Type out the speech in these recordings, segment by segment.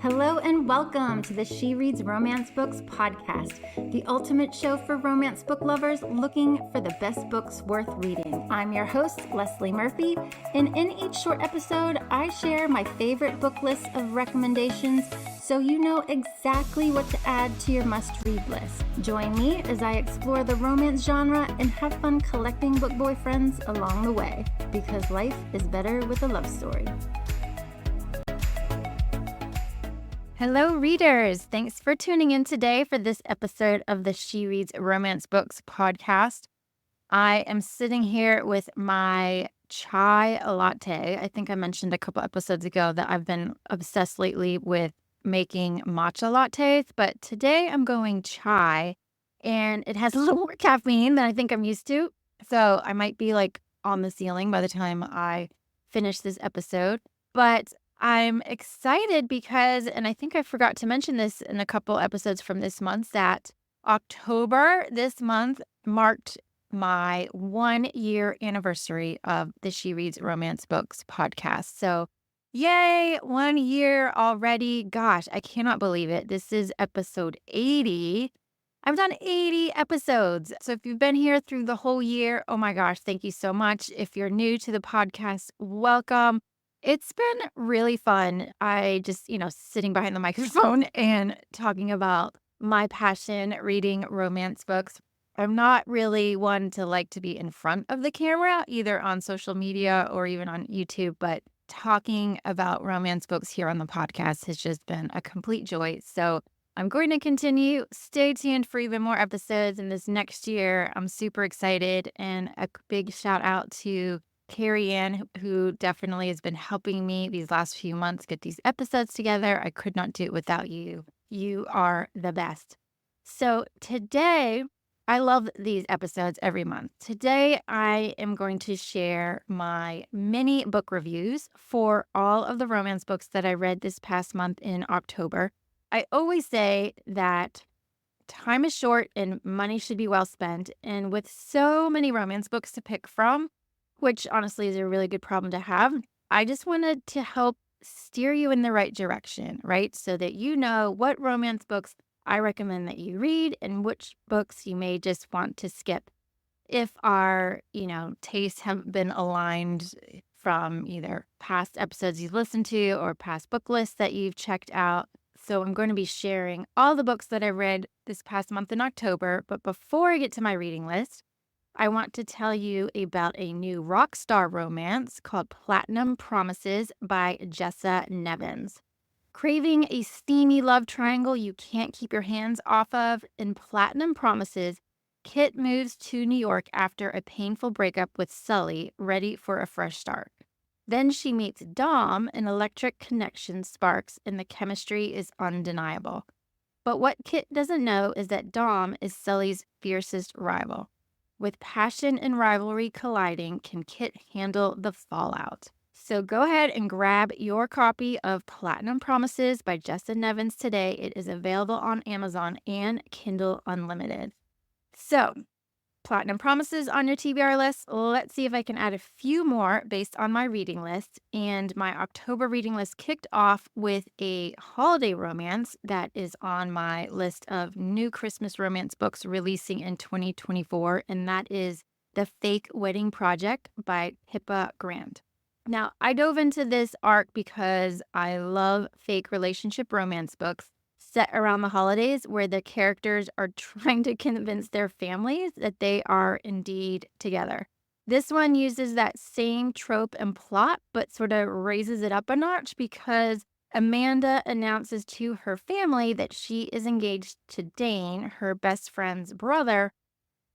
Hello and welcome to the She Reads Romance Books podcast, the ultimate show for romance book lovers looking for the best books worth reading. I'm your host, Leslie Murphy, and in each short episode, I share my favorite book list of recommendations so you know exactly what to add to your must-read list. Join me as I explore the romance genre and have fun collecting book boyfriends along the way, because life is better with a love story. Hello, readers. Thanks for tuning in today for this episode of the She Reads Romance Books podcast. I am sitting here with my chai latte. I think I mentioned a couple episodes ago that I've been obsessed lately with making matcha lattes, but today I'm going chai, and it has a little more caffeine than I think I'm used to. So I might be like on the ceiling by the time I finish this episode, but I'm excited because, and I think I forgot to mention this in a couple episodes from this month, that October this month marked my 1-year anniversary of the She Reads Romance Books podcast. So yay, 1 year already. Gosh, I cannot believe it. This is episode 80. I've done 80 episodes. So if you've been here through the whole year, oh my gosh, thank you so much. If you're new to the podcast, welcome. It's been really fun. I just, sitting behind the microphone and talking about my passion reading romance books. I'm not really one to like to be in front of the camera, either on social media or even on YouTube, but talking about romance books here on the podcast has just been a complete joy. So I'm going to continue. Stay tuned for even more episodes in this next year. I'm super excited, and a big shout out to Carrie Ann, who definitely has been helping me these last few months get these episodes together. I could not do it without you. You are the best. So today, I love these episodes every month. Today, I am going to share my mini book reviews for all of the romance books that I read this past month in October. I always say that time is short and money should be well spent. And with so many romance books to pick from, which honestly is a really good problem to have, I just wanted to help steer you in the right direction, right? So that you know what romance books I recommend that you read and which books you may just want to skip if our, tastes haven't been aligned from either past episodes you've listened to or past book lists that you've checked out. So I'm going to be sharing all the books that I read this past month in October. But before I get to my reading list, I want to tell you about a new rock star romance called Platinum Promises by Jessa Nevins. Craving a steamy love triangle you can't keep your hands off of? In Platinum Promises, Kit moves to New York after a painful breakup with Sully, ready for a fresh start. Then she meets Dom, an electric connection sparks, and the chemistry is undeniable. But what Kit doesn't know is that Dom is Sully's fiercest rival. With passion and rivalry colliding, can Kit handle the fallout? So go ahead and grab your copy of Platinum Promises by Jessa Nevins today. It is available on Amazon and Kindle Unlimited. So, Platinum Promises on your TBR list. Let's see if I can add a few more based on my reading list. And my October reading list kicked off with a holiday romance that is on my list of new Christmas romance books releasing in 2024, and that is The Fake Wedding Project by Pippa Grant. Now, I dove into this arc because I love fake relationship romance books set around the holidays where the characters are trying to convince their families that they are indeed together. This one uses that same trope and plot, but sort of raises it up a notch because Amanda announces to her family that she is engaged to Dane, her best friend's brother,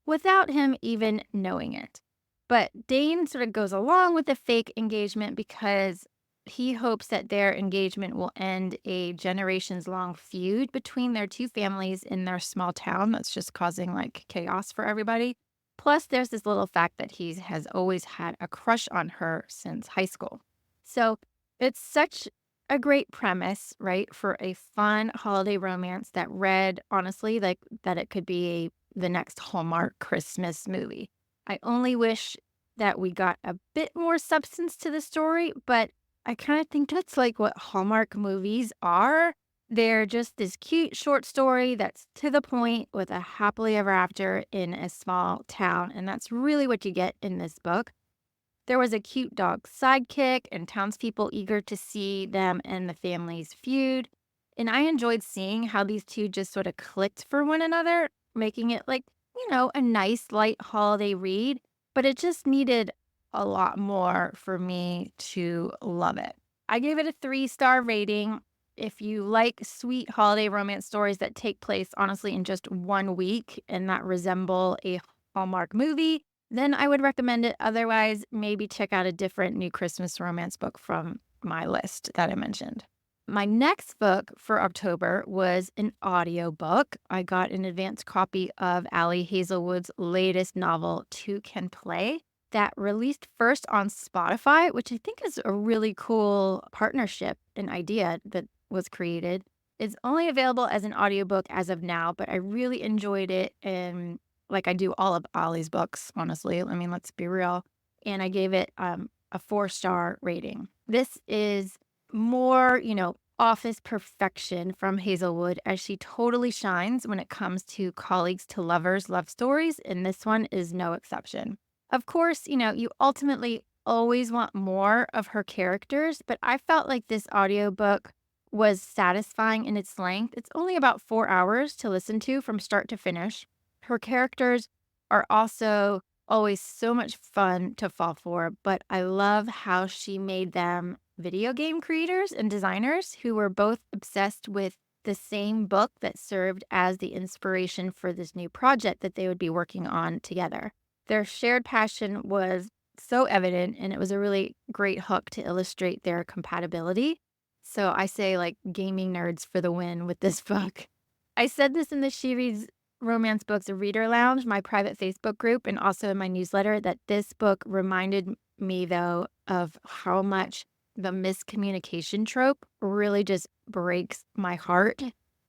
without him even knowing it. But Dane sort of goes along with the fake engagement because he hopes that their engagement will end a generations-long feud between their two families in their small town that's just causing chaos for everybody. Plus, there's this little fact that he has always had a crush on her since high school. So it's such a great premise, right, for a fun holiday romance that read, honestly, like that it could be the next Hallmark Christmas movie. I only wish that we got a bit more substance to the story, but I kind of think that's like what Hallmark movies are. They're just this cute short story that's to the point with a happily ever after in a small town. And that's really what you get in this book. There was a cute dog sidekick and townspeople eager to see them and the family's feud. And I enjoyed seeing how these two just sort of clicked for one another, making it like, a nice light holiday read. But it just needed a lot more for me to love it. I gave it a 3-star rating. If you like sweet holiday romance stories that take place honestly in just one week and that resemble a Hallmark movie, then I would recommend it. Otherwise, maybe check out a different new Christmas romance book from my list that I mentioned. My next book for October was an audiobook. I got an advance copy of Ali Hazelwood's latest novel, Two Can Play, that released first on Spotify, which I think is a really cool partnership and idea that was created. It's only available as an audiobook as of now, but I really enjoyed it. And like I do all of Ollie's books, honestly. I mean, let's be real. And I gave it a 4-star rating. This is more, office perfection from Hazelwood as she totally shines when it comes to colleagues to lovers love stories. And this one is no exception. Of course, you ultimately always want more of her characters, but I felt like this audiobook was satisfying in its length. It's only about 4 hours to listen to from start to finish. Her characters are also always so much fun to fall for, but I love how she made them video game creators and designers who were both obsessed with the same book that served as the inspiration for this new project that they would be working on together. Their shared passion was so evident, and it was a really great hook to illustrate their compatibility. So I say, like, gaming nerds for the win with this book. I said this in the She Reads Romance Books Reader Lounge, my private Facebook group, and also in my newsletter, that this book reminded me, though, of how much the miscommunication trope really just breaks my heart,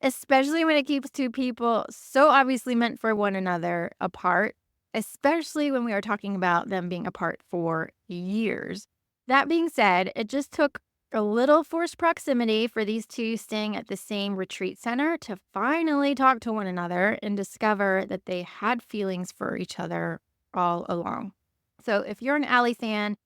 especially when it keeps two people so obviously meant for one another apart, especially when we are talking about them being apart for years. That being said, it just took a little forced proximity for these two staying at the same retreat center to finally talk to one another and discover that they had feelings for each other all along. So if you're an Ali fan,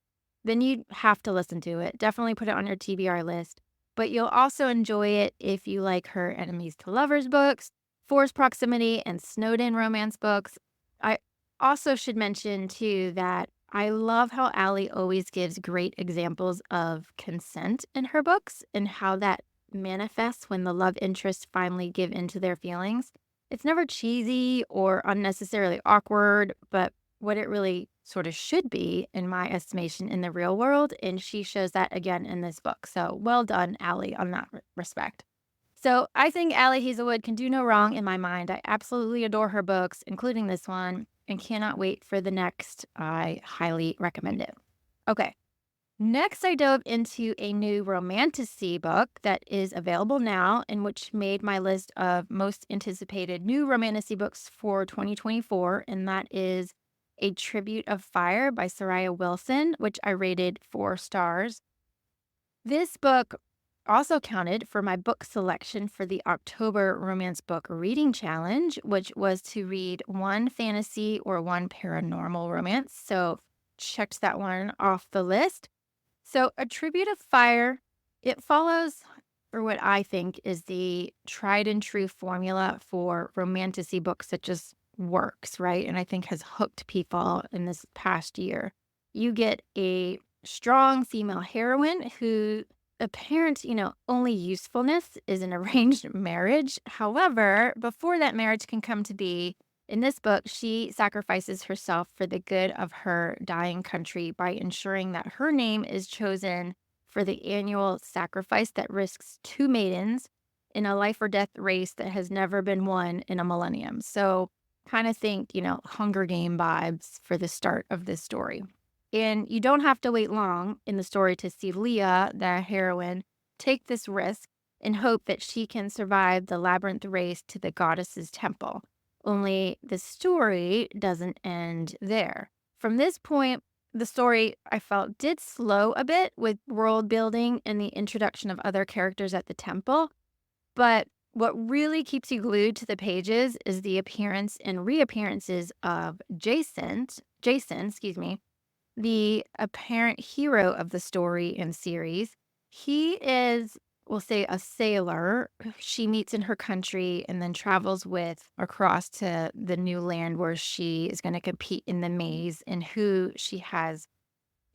then you have to listen to it. Definitely put it on your TBR list. But you'll also enjoy it if you like her enemies to lovers books, forced proximity, and snowed in romance books. I also should mention, too, that I love how Ali always gives great examples of consent in her books and how that manifests when the love interests finally give in to their feelings. It's never cheesy or unnecessarily awkward, but what it really sort of should be, in my estimation, in the real world. And she shows that again in this book. So well done, Ali, on that respect. So I think Ali Hazelwood can do no wrong in my mind. I absolutely adore her books, including this one, and cannot wait for the next. I highly recommend it. Okay. Next, I dove into a new romantasy book that is available now and which made my list of most anticipated new romantasy books for 2024, and that is A Tribute of Fire by Soraya Wilson, which I rated 4 stars. This book also counted for my book selection for the October Romance Book Reading Challenge, which was to read one fantasy or one paranormal romance. So checked that one off the list. So A Tribute of Fire, it follows, or what I think is the tried and true formula for romantasy books that just works, right? And I think has hooked people in this past year. You get a strong female heroine who apparent, only usefulness is an arranged marriage. However, before that marriage can come to be, in this book, she sacrifices herself for the good of her dying country by ensuring that her name is chosen for the annual sacrifice that risks 2 maidens in a life or death race that has never been won in a millennium. So, kind of think, Hunger Game vibes for the start of this story. And you don't have to wait long in the story to see Leah, the heroine, take this risk in hope that she can survive the labyrinth race to the goddess's temple. Only the story doesn't end there. From this point, The story, I felt, did slow a bit with world building and the introduction of other characters at the temple. But what really keeps you glued to the pages is the appearance and reappearances of Jason, excuse me, the apparent hero of the story and series. He is, we'll say, a sailor she meets in her country and then travels with across to the new land where she is going to compete in the maze, and who she has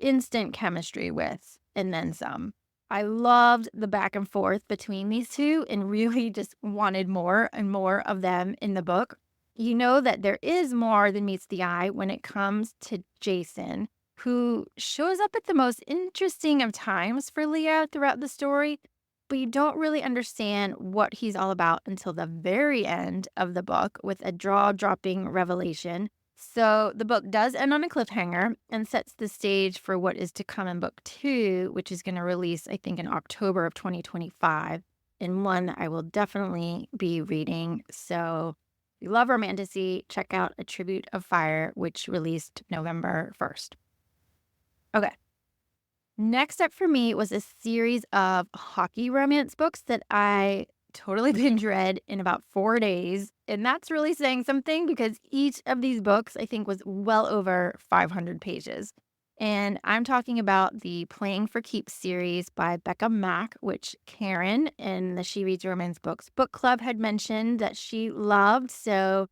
instant chemistry with, and then some. I loved the back and forth between these two and really just wanted more and more of them in the book. You know that there is more than meets the eye when it comes to Jason, who shows up at the most interesting of times for Leah throughout the story, but you don't really understand what he's all about until the very end of the book with a jaw dropping revelation. So the book does end on a cliffhanger and sets the stage for what is to come in book two, which is going to release, I think, in October of 2025, and one I will definitely be reading. So if you love romantasy, check out A Tribute of Fire, which released November 1st. Okay. Next up for me was a series of hockey romance books that I totally binge read in about 4 days. And that's really saying something because each of these books, I think, was well over 500 pages. And I'm talking about the Playing for Keeps series by Becca Mack, which Karen in the She Reads Romance Books book club had mentioned that she loved. So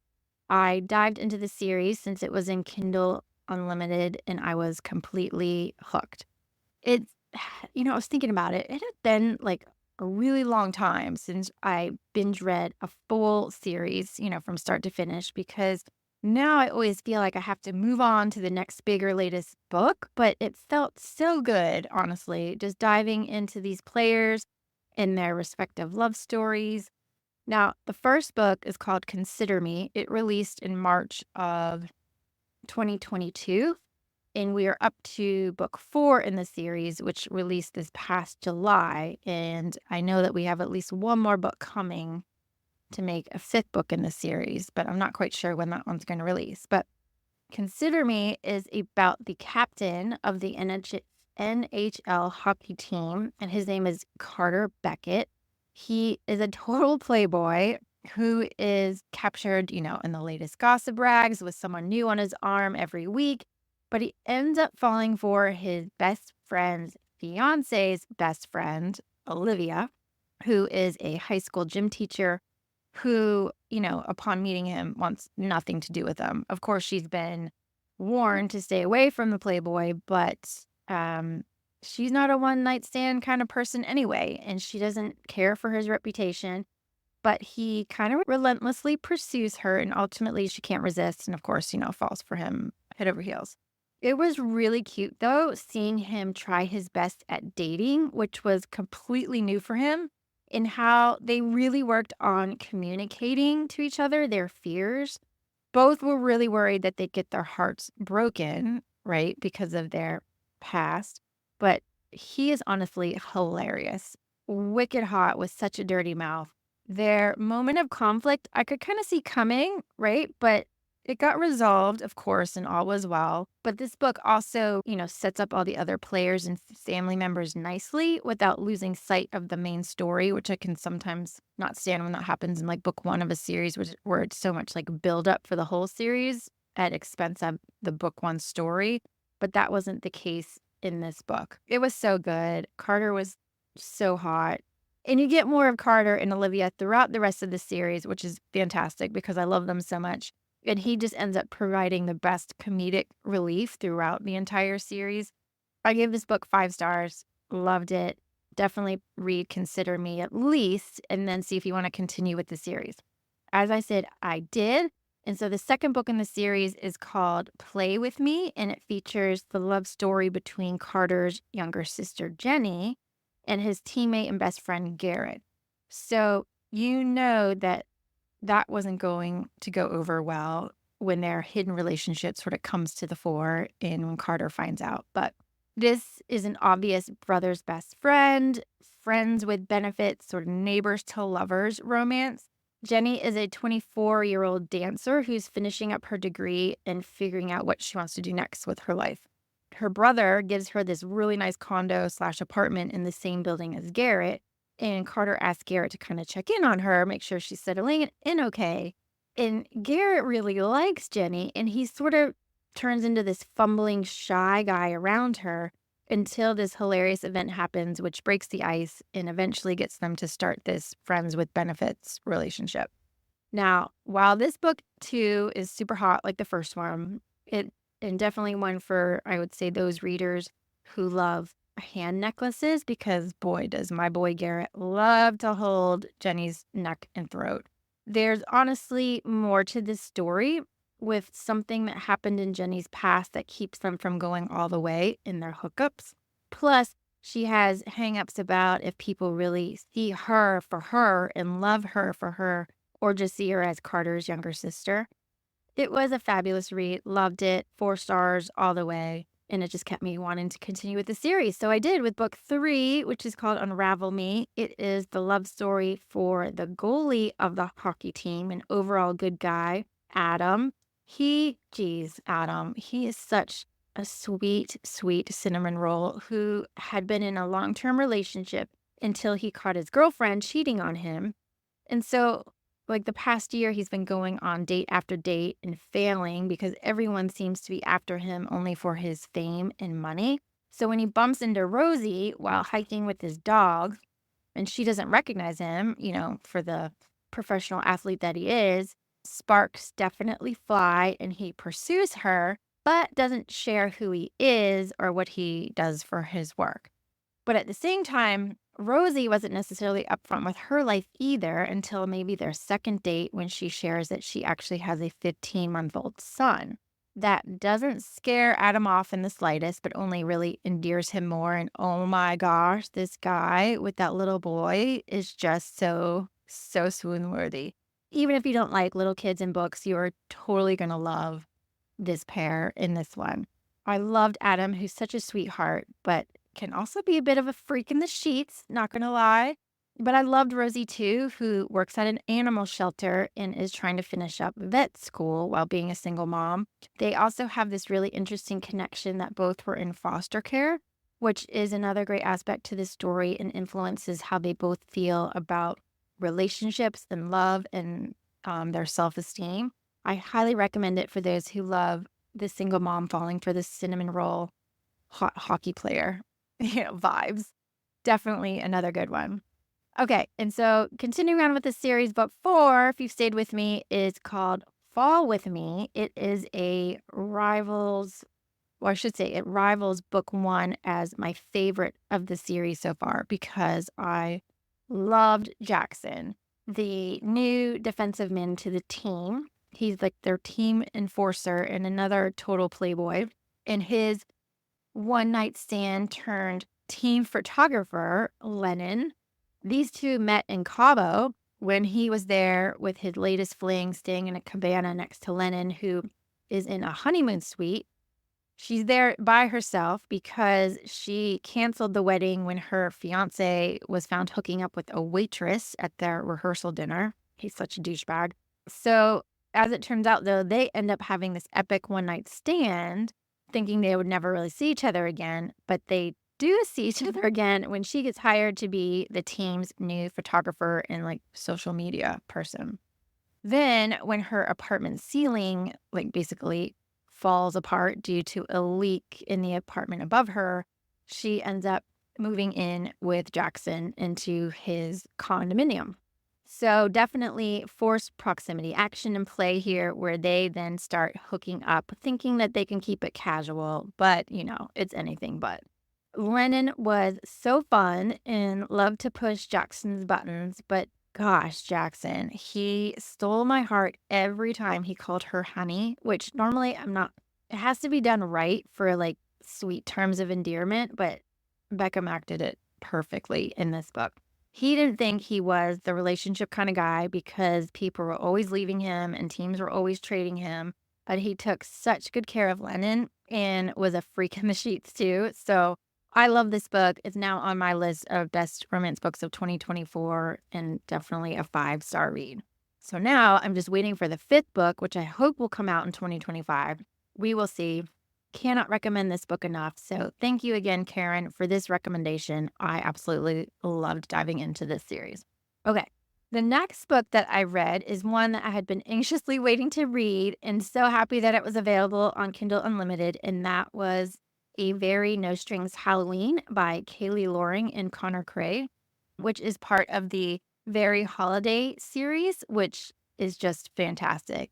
I dived into the series since it was in Kindle Unlimited and I was completely hooked. It's I was thinking about it. It had been, like, a really long time since I binge read a full series, from start to finish, because now I always feel like I have to move on to the next bigger, latest book, but it felt so good, honestly, just diving into these players and their respective love stories. Now, the first book is called Consider Me. It released in March of 2022. And we are up to book 4 in the series, which released this past July. And I know that we have at least one more book coming to make a 5th book in the series, but I'm not quite sure when that one's going to release. But Consider Me is about the captain of the NHL hockey team, and his name is Carter Beckett. He is a total playboy who is captured, in the latest gossip rags with someone new on his arm every week, but he ends up falling for his best friend's fiance's best friend, Olivia, who is a high school gym teacher who, upon meeting him, wants nothing to do with him. Of course, she's been warned to stay away from the playboy, but she's not a one night stand kind of person anyway, and she doesn't care for his reputation. But he kind of relentlessly pursues her, and ultimately she can't resist, and of course, falls for him head over heels. It was really cute, though, seeing him try his best at dating, which was completely new for him, and how they really worked on communicating to each other their fears. Both were really worried that they'd get their hearts broken, right, because of their past. But he is honestly hilarious, wicked hot with such a dirty mouth. Their moment of conflict, I could kind of see coming, right? But it got resolved, of course, and all was well. But this book also, sets up all the other players and family members nicely without losing sight of the main story, which I can sometimes not stand when that happens in like book one of a series, where it's so much like build up for the whole series at expense of the book one story. But that wasn't the case in this book. It was so good. Carter was so hot. And you get more of Carter and Olivia throughout the rest of the series, which is fantastic because I love them so much. And he just ends up providing the best comedic relief throughout the entire series. I gave this book 5 stars. Loved it. Definitely read Consider Me at least, and then see if you want to continue with the series. As I said, I did. And so the second book in the series is called Play With Me, and it features the love story between Carter's younger sister, Jenny, and his teammate and best friend, Garrett. So you know that wasn't going to go over well when their hidden relationship sort of comes to the fore and when Carter finds out. But this is an obvious brother's best friend, friends with benefits, sort of neighbors to lovers romance. Jenny is a 24-year-old dancer who's finishing up her degree and figuring out what she wants to do next with her life. her brother gives her this really nice condo slash apartment in the same building as Garrett. And Carter asks Garrett to kind of check in on her, make sure she's settling in okay. And Garrett really likes Jenny, and he sort of turns into this fumbling, shy guy around her until this hilarious event happens, which breaks the ice and eventually gets them to start this friends with benefits relationship. Now, while this book too is super hot like the first one, it and definitely one for, I would say, those readers who love hand necklaces, because boy, does my boy Garrett love to hold Jenny's neck and throat. There's honestly more to this story, with something that happened in Jenny's past that keeps them from going all the way in their hookups. Plus, she has hangups about if people really see her for her and love her for her, or just see her as Carter's younger sister. It was a fabulous read. Loved it. 4 stars all the way. And it just kept me wanting to continue with the series. So I did with book 3, which is called Unravel Me. It is the love story for the goalie of the hockey team, an overall good guy, Adam. Adam, he is such a sweet, sweet cinnamon roll who had been in a long-term relationship until he caught his girlfriend cheating on him. And so, like the past year, he's been going on date after date and failing because everyone seems to be after him only for his fame and money. So when he bumps into Rosie while hiking with his dog, and she doesn't recognize him, for the professional athlete that he is, sparks definitely fly and he pursues her, but doesn't share who he is or what he does for his work. But at the same time, Rosie wasn't necessarily upfront with her life either until maybe their second date, when she shares that she actually has a 15-month-old son. That doesn't scare Adam off in the slightest, but only really endears him more. And oh my gosh, this guy with that little boy is just so, so swoon worthy. Even if you don't like little kids in books, you are totally going to love this pair in this one. I loved Adam, who's such a sweetheart, but can also be a bit of a freak in the sheets, not gonna lie. But I loved Rosie too, who works at an animal shelter and is trying to finish up vet school while being a single mom. They also have this really interesting connection that both were in foster care, which is another great aspect to this story and influences how they both feel about relationships and love and their self-esteem. I highly recommend it for those who love the single mom falling for the cinnamon roll hot hockey player, vibes. Definitely another good one. Okay, and so continuing on with the series, book 4, if you've stayed with me, is called Fall With Me. It is a rivals, or I should say, it rivals book 1 as my favorite of the series so far because I loved Jackson, the new defensive man to the team. He's like their team enforcer and another total playboy. And his one night stand turned team photographer, Lennon. These two met in Cabo when he was there with his latest fling, staying in a cabana next to Lennon, who is in a honeymoon suite. She's there by herself because she canceled the wedding when her fiance was found hooking up with a waitress at their rehearsal dinner. He's such a douchebag. So, as it turns out, though, they end up having this epic one night stand, thinking they would never really see each other again. But they do see each other again when she gets hired to be the team's new photographer and social media person. Then, when her apartment ceiling, basically falls apart due to a leak in the apartment above her, she ends up moving in with Jackson into his condominium. So definitely forced proximity action in play here, where they then start hooking up, thinking that they can keep it casual, but it's anything but. Lennon was so fun and loved to push Jackson's buttons, but gosh, Jackson, he stole my heart every time he called her honey, which normally I'm not, it has to be done right for sweet terms of endearment, but Becca Mack did it perfectly in this book. He didn't think he was the relationship kind of guy because people were always leaving him and teams were always trading him, but he took such good care of Lennon and was a freak in the sheets too. So I love this book. It's now on my list of best romance books of 2024 and definitely a 5-star read. So now I'm just waiting for the 5th book, which I hope will come out in 2025. We will see. Cannot recommend this book enough. So thank you again, Karen, for this recommendation. I absolutely loved diving into this series. Okay. The next book that I read is one that I had been anxiously waiting to read and so happy that it was available on Kindle Unlimited. And that was A Very No Strings Halloween by Kaylee Loring and Connor Cray, which is part of the Very Holiday series, which is just fantastic.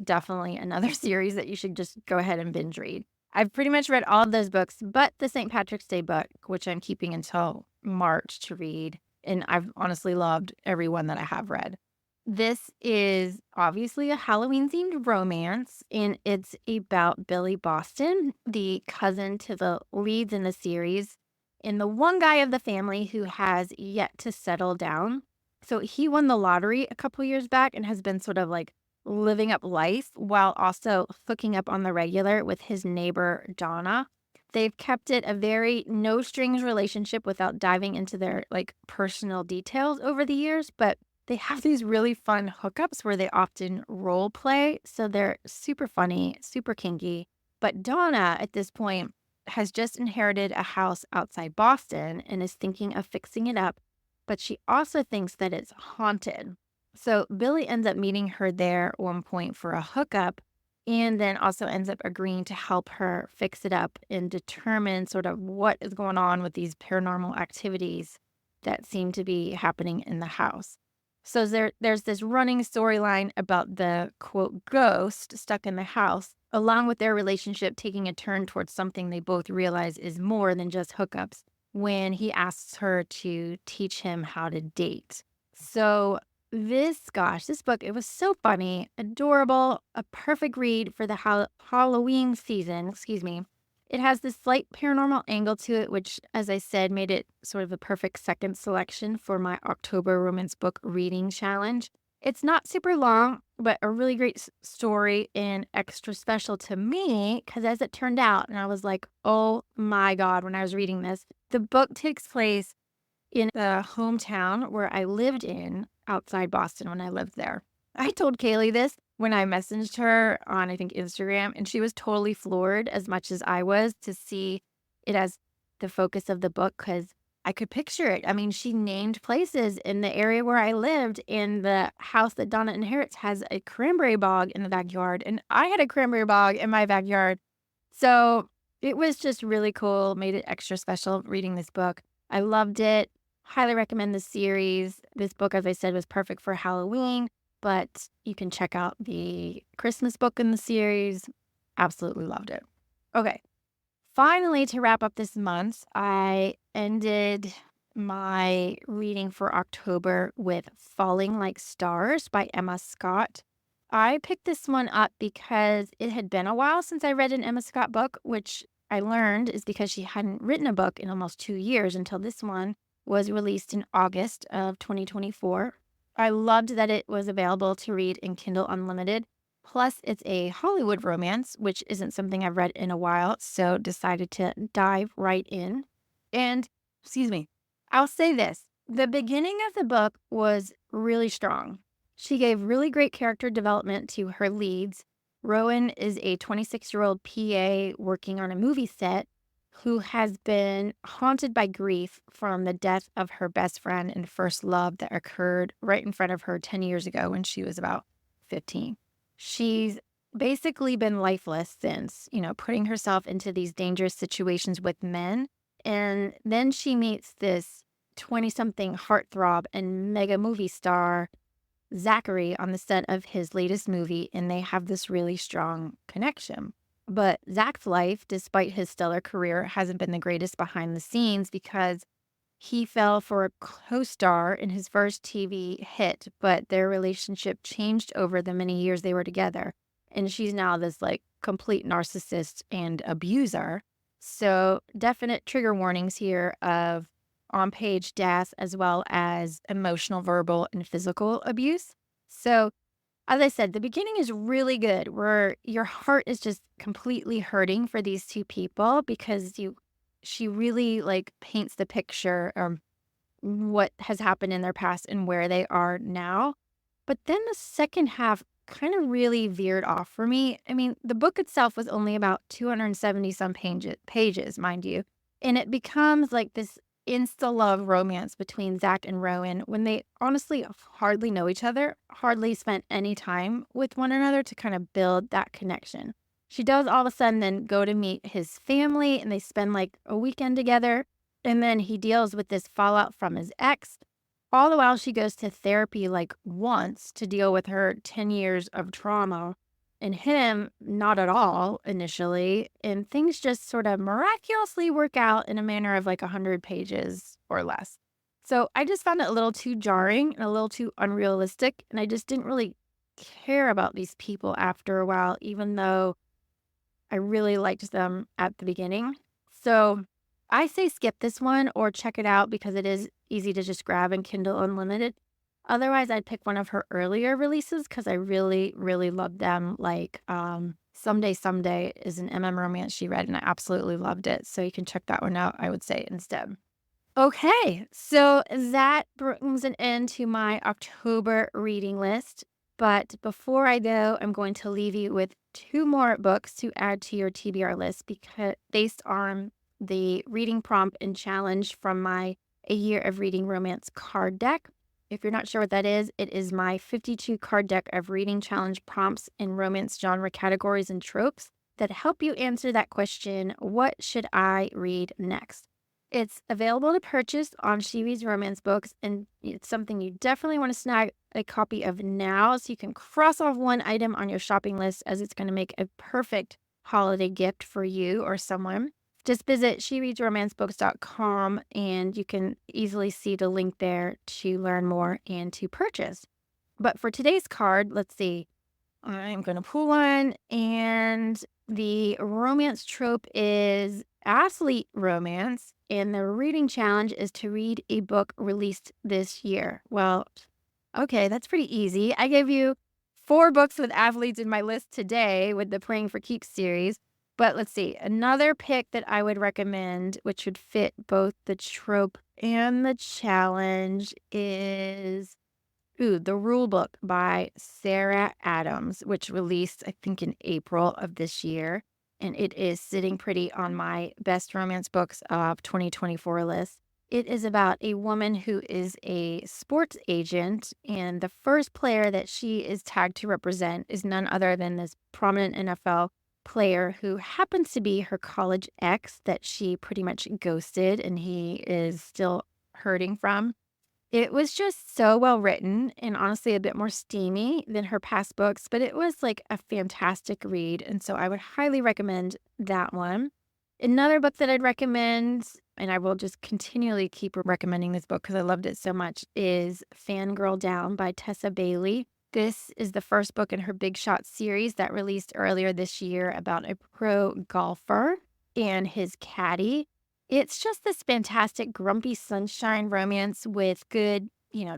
Definitely another series that you should just go ahead and binge read. I've pretty much read all of those books, but the St. Patrick's Day book, which I'm keeping until March to read. And I've honestly loved every one that I have read. This is obviously a Halloween themed romance, and it's about Billy Boston, the cousin to the leads in the series, and the one guy of the family who has yet to settle down. So he won the lottery a couple years back and has been sort of like living up life while also hooking up on the regular with his neighbor, Donna. They've kept it a very no strings relationship without diving into their like personal details over the years, but they have these really fun hookups where they often role play. So they're super funny, super kinky. But Donna at this point has just inherited a house outside Boston and is thinking of fixing it up, but she also thinks that it's haunted. So Billy ends up meeting her there at one point for a hookup and then also ends up agreeing to help her fix it up and determine sort of what is going on with these paranormal activities that seem to be happening in the house. So there's this running storyline about the quote ghost stuck in the house, along with their relationship taking a turn towards something they both realize is more than just hookups when he asks her to teach him how to date. So this book, it was so funny, adorable, a perfect read for the Halloween season, excuse me. It has this slight paranormal angle to it, which, as I said, made it sort of the perfect second selection for my October romance book reading challenge. It's not super long, but a really great story and extra special to me because as it turned out, and I was like, oh my God, when I was reading this, the book takes place in the hometown where I lived in outside Boston when I lived there. I told Kaylee this when I messaged her on, I think, Instagram, and she was totally floored as much as I was to see it as the focus of the book because I could picture it. I mean, she named places in the area where I lived, and the house that Donna inherits has a cranberry bog in the backyard, and I had a cranberry bog in my backyard. So it was just really cool, made it extra special reading this book. I loved it. Highly recommend the series. This book, as I said, was perfect for Halloween, but you can check out the Christmas book in the series. Absolutely loved it. Okay. Finally, to wrap up this month, I ended my reading for October with Falling Like Stars by Emma Scott. I picked this one up because it had been a while since I read an Emma Scott book, which I learned is because she hadn't written a book in almost 2 years until this one was released in August of 2024. I loved that it was available to read in Kindle Unlimited. Plus, it's a Hollywood romance, which isn't something I've read in a while, so decided to dive right in. And, excuse me, I'll say this. The beginning of the book was really strong. She gave really great character development to her leads. Rowan is a 26-year-old PA working on a movie set who has been haunted by grief from the death of her best friend and first love that occurred right in front of her 10 years ago when she was about 15. She's basically been lifeless since, putting herself into these dangerous situations with men. And then she meets this 20-something heartthrob and mega movie star, Zachary, on the set of his latest movie, and they have this really strong connection. But Zach's life, despite his stellar career, hasn't been the greatest behind the scenes because he fell for a co-star in his first TV hit, but their relationship changed over the many years they were together. And she's now this like complete narcissist and abuser. So definite trigger warnings here of on-page death as well as emotional, verbal, and physical abuse. So as I said, the beginning is really good where your heart is just completely hurting for these two people because she really like paints the picture of what has happened in their past and where they are now. But then the second half kind of really veered off for me. I mean, the book itself was only about 270 some pages, mind you. And it becomes like this insta love romance between Zach and Rowan when they honestly hardly know each other, hardly spent any time with one another to kind of build that connection. She does all of a sudden then go to meet his family and they spend like a weekend together. And then he deals with this fallout from his ex all the while she goes to therapy like once to deal with her 10 years of trauma, and him not at all initially. And things just sort of miraculously work out in a manner of like 100 pages or less. So I just found it a little too jarring and a little too unrealistic. And I just didn't really care about these people after a while, even though I really liked them at the beginning. So I say skip this one or check it out because it is easy to just grab in Kindle Unlimited. Otherwise, I'd pick one of her earlier releases because I really, really loved them. Like Someday is an MM romance she read and I absolutely loved it. So you can check that one out, I would say, instead. Okay, so that brings an end to my October reading list. But before I go, I'm going to leave you with two more books to add to your TBR list because based on the reading prompt and challenge from my A Year of Reading Romance card deck. If you're not sure what that is, it is my 52 card deck of reading challenge prompts in romance genre categories and tropes that help you answer that question, what should I read next? It's available to purchase on She Reads Romance Books, and it's something you definitely want to snag a copy of now so you can cross off one item on your shopping list as it's going to make a perfect holiday gift for you or someone. Just visit shereadsromancebooks.com and you can easily see the link there to learn more and to purchase. But for today's card, let's see. I'm going to pull one, and the romance trope is athlete romance, and the reading challenge is to read a book released this year. Well, okay, that's pretty easy. I gave you 4 books with athletes in my list today with the Playing for Keeps series. But let's see, another pick that I would recommend, which would fit both the trope and the challenge, is The Rule Book by Sarah Adams, which released, I think, in April of this year. And it is sitting pretty on my best romance books of 2024 list. It is about a woman who is a sports agent, and the first player that she is tagged to represent is none other than this prominent NFL player who happens to be her college ex that she pretty much ghosted and he is still hurting from. It was just so well written and honestly a bit more steamy than her past books, but it was like a fantastic read. And so I would highly recommend that one. Another book that I'd recommend, and I will just continually keep recommending this book because I loved it so much, is Fangirl Down by Tessa Bailey. This is the first book in her Big Shot series that released earlier this year about a pro golfer and his caddy. It's just this fantastic grumpy sunshine romance with good,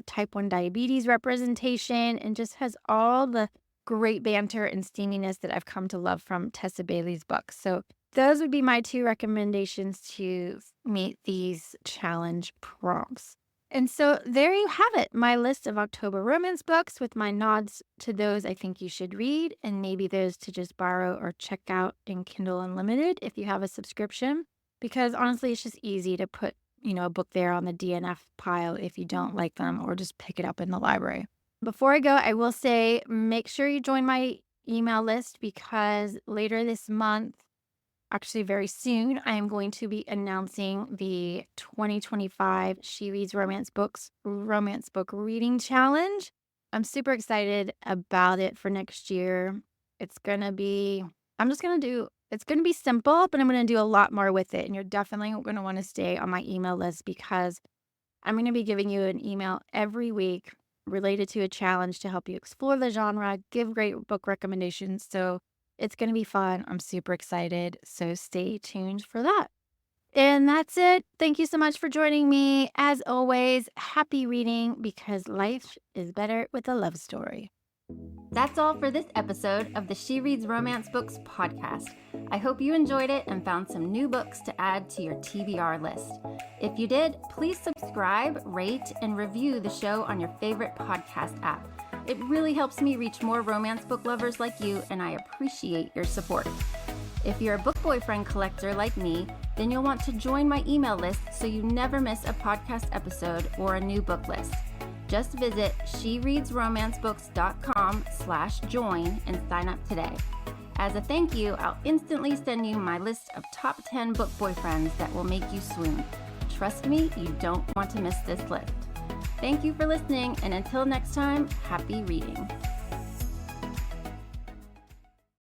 type 1 diabetes representation and just has all the great banter and steaminess that I've come to love from Tessa Bailey's books. So those would be my 2 recommendations to meet these challenge prompts. And so there you have it, my list of October romance books with my nods to those I think you should read and maybe those to just borrow or check out in Kindle Unlimited if you have a subscription. Because honestly, it's just easy to put, a book there on the DNF pile if you don't like them or just pick it up in the library. Before I go, I will say make sure you join my email list because later this month, actually very soon, I am going to be announcing the 2025 She Reads Romance Books Romance Book Reading Challenge. I'm super excited about it for next year. It's going to be, I'm just going to do it's going to be simple, but I'm going to do a lot more with it. And you're definitely going to want to stay on my email list because I'm going to be giving you an email every week related to a challenge to help you explore the genre, give great book recommendations. So it's going to be fun. I'm super excited. So stay tuned for that. And that's it. Thank you so much for joining me. As always, happy reading because life is better with a love story. That's all for this episode of the She Reads Romance Books podcast. I hope you enjoyed it and found some new books to add to your TBR list. If you did, please subscribe, rate, and review the show on your favorite podcast app. It really helps me reach more romance book lovers like you, and I appreciate your support. If you're a book boyfriend collector like me, then you'll want to join my email list so you never miss a podcast episode or a new book list. Just visit shereadsromancebooks.com/join and sign up today. As a thank you, I'll instantly send you my list of top 10 book boyfriends that will make you swoon. Trust me, you don't want to miss this list. Thank you for listening, and until next time, happy reading.